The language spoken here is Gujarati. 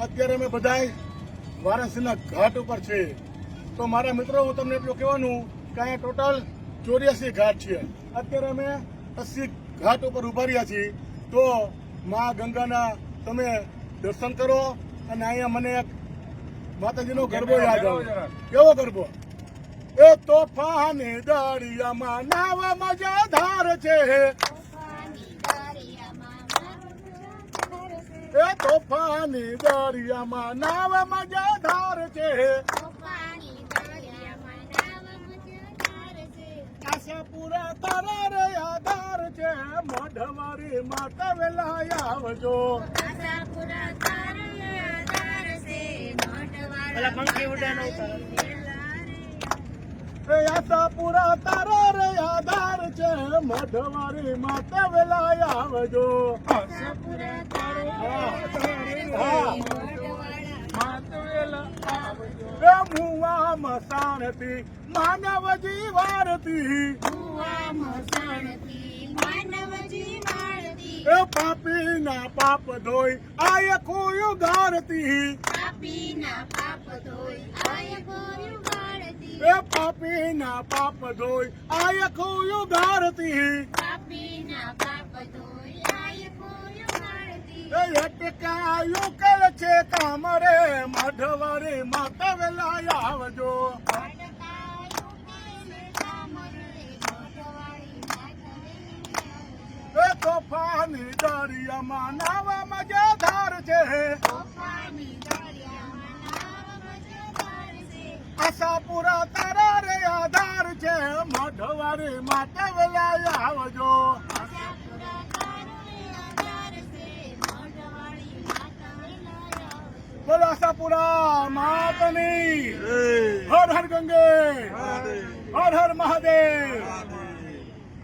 અત્યારે અમે બધાય વારાણસીના ઘાટ ઉપર છે. તો મારા મિત્રો, હું તમને એટલું કહેવાનું કે અહીંયા ટોટલ 84 ઘાટ છે. અત્યારે અમે 80 ઘાટ ઉપર ઉભા રહ્યા છીએ. તો મા ગંગાના તમે દર્શન કરો. અને અહીંયા મને એક માતાજીનો ગરબો યાદ આવે. કેવો ગરબો? એ તોફાની દરિયામાં નાવા મજાધાર છે. એ તોફાની દરિયામાં નાવા મજાધાર છે. આશાપુરા તારા રે આધાર છે. મોઢવારી માતા વેલા આવજો. આશાપુરા તારા રે આધાર છે. મોઢવારી માતા વેલા આવજો. મુવા મસાણથી માનવ જીવારતી. એ પાપી ના પાપ ધોઈ આય ખોયું ગારતી. એ પાપી ના પાપ ધોઈ આય ખોયું ગારતી. અટકાયું કર છે કામ રે. માધવરે માતા વેલા આવજો. એ તોફાની દરિયામાં નાવા મજાધાર છે. આશાપુરા તારા રે આધાર છે. માધવરે માતા વેલા આવજો. બોલો આશાપુરા માતની. હર હર ગંગે, હર હર મહાદેવ.